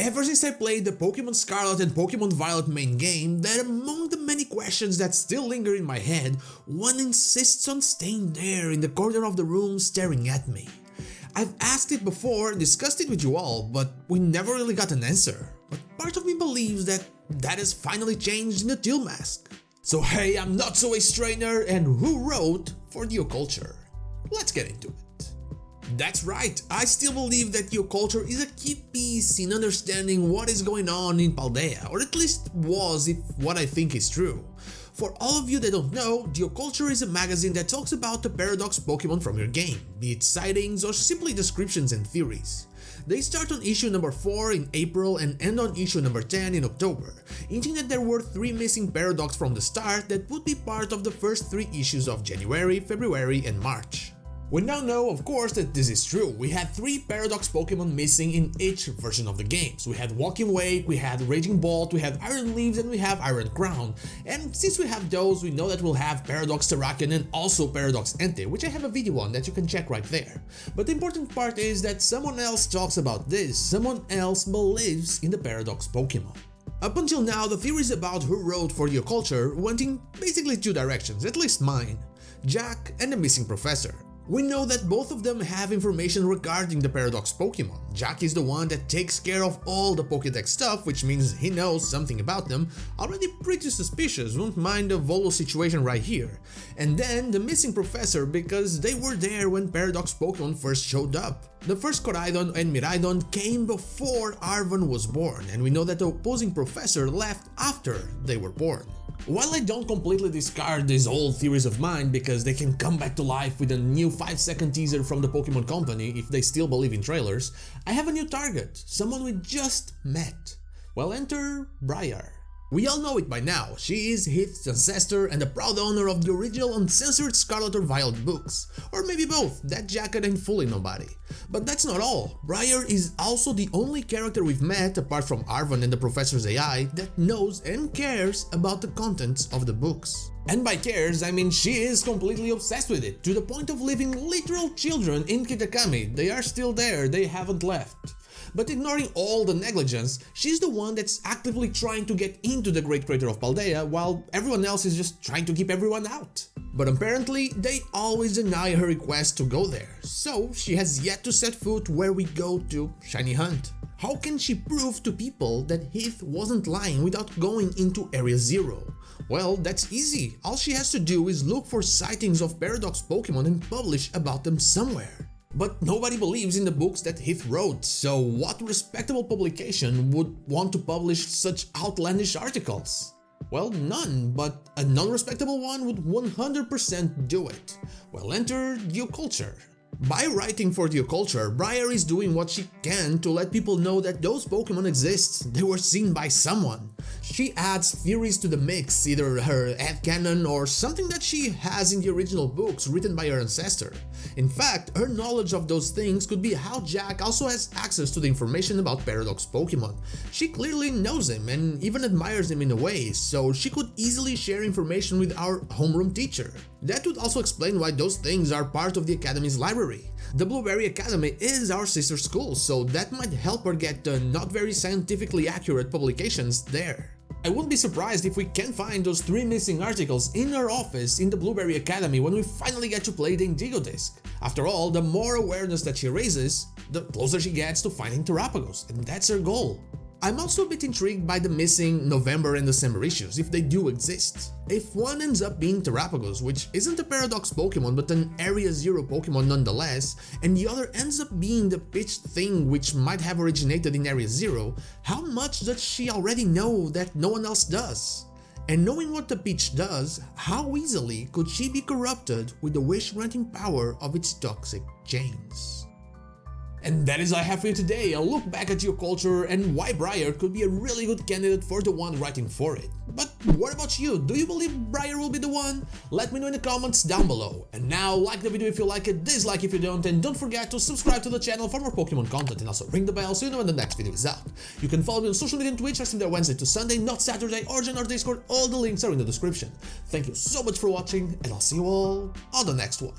ever since I played the Pokémon Scarlet and Pokémon Violet main game, that among the many questions that still linger in my head, one insists on staying there in the corner of the room staring at me. I've asked it before and discussed it with you all, but we never really got an answer. But part of me believes that has finally changed in the Teal Mask. So hey, I'm not so a strainer, and who wrote for the Okulture? Let's get into it. That's right, I still believe that the Okulture is a key piece in understanding what is going on in Paldea, or at least was if what I think is true. For all of you that don't know, the Okulture is a magazine that talks about the paradox Pokémon from your game, be it sightings or simply descriptions and theories. They start on issue number 4 in April and end on issue number 10 in October, hinting that there were 3 missing paradox from the start that would be part of the first 3 issues of January, February and March. We now know, of course, that this is true. We had 3 paradox Pokemon missing in each version of the games. We had Walking Wake, we had Raging Bolt, we had Iron Leaves and we have Iron Crown. And since we have those, we know that we'll have Paradox Terrakion and also Paradox Entei, which I have a video on that you can check right there. But the important part is that someone else talks about this, someone else believes in the paradox Pokemon. Up until now, the theories about who wrote for the Okulture went in basically 2 directions, at least mine: Jack and the missing professor. We know that both of them have information regarding the paradox Pokemon. Jack is the one that takes care of all the Pokédex stuff, which means he knows something about them, already pretty suspicious, won't mind the Volo situation right here. And then the missing professor, because they were there when paradox Pokemon first showed up. The first Koraidon and Miraidon came before Arven was born, and we know that the opposing professor left after they were born. While I don't completely discard these old theories of mine because they can come back to life with a new 5-second teaser from the Pokémon Company if they still believe in trailers, I have a new target, someone we just met. Well, enter Briar. We all know it by now, she is Heath's ancestor and the proud owner of the original uncensored Scarlet or Violet books. Or maybe both, that jacket ain't fooling nobody. But that's not all, Briar is also the only character we've met, apart from Arven and the Professor's AI, that knows and cares about the contents of the books. And by cares, I mean she is completely obsessed with it, to the point of leaving literal children in Kitakami. They are still there, they haven't left. But ignoring all the negligence, she's the one that's actively trying to get into the Great Crater of Paldea, while everyone else is just trying to keep everyone out. But apparently, they always deny her request to go there, so she has yet to set foot where we go to Shiny Hunt. How can she prove to people that Heath wasn't lying without going into Area Zero? Well, that's easy, all she has to do is look for sightings of paradox Pokemon and publish about them somewhere. But nobody believes in the books that Heath wrote, so what respectable publication would want to publish such outlandish articles? Well, none, but a non-respectable one would 100% do it. Well, enter the Okulture. By writing for the Okulture, Briar is doing what she can to let people know that those Pokemon exist, they were seen by someone. She adds theories to the mix, either her headcanon or something that she has in the original books written by her ancestor. In fact, her knowledge of those things could be how Jack also has access to the information about paradox Pokemon. She clearly knows him and even admires him in a way, so she could easily share information with our homeroom teacher. That would also explain why those things are part of the Academy's library. The Blueberry Academy is our sister school, so that might help her get the not very scientifically accurate publications there. I wouldn't be surprised if we can find those 3 missing articles in her office in the Blueberry Academy when we finally get to play the Indigo disc. After all, the more awareness that she raises, the closer she gets to finding Terrapagos, and that's her goal. I'm also a bit intrigued by the missing November and December issues, if they do exist. If one ends up being Terrapagos, which isn't a paradox Pokemon but an Area Zero Pokemon nonetheless, and the other ends up being the pitched thing which might have originated in Area Zero, how much does she already know that no one else does? And knowing what the peach does, how easily could she be corrupted with the wish-granting power of its toxic chains? And that is all I have for you today, a look back at your culture and why Briar could be a really good candidate for the one writing for it. But what about you? Do you believe Briar will be the one? Let me know in the comments down below. And now, like the video if you like it, dislike if you don't, and don't forget to subscribe to the channel for more Pokemon content and also ring the bell so you know when the next video is out. You can follow me on social media and Twitch, I stream there Wednesday to Sunday, not Saturday, or join our Discord, all the links are in the description. Thank you so much for watching, and I'll see you all on the next one.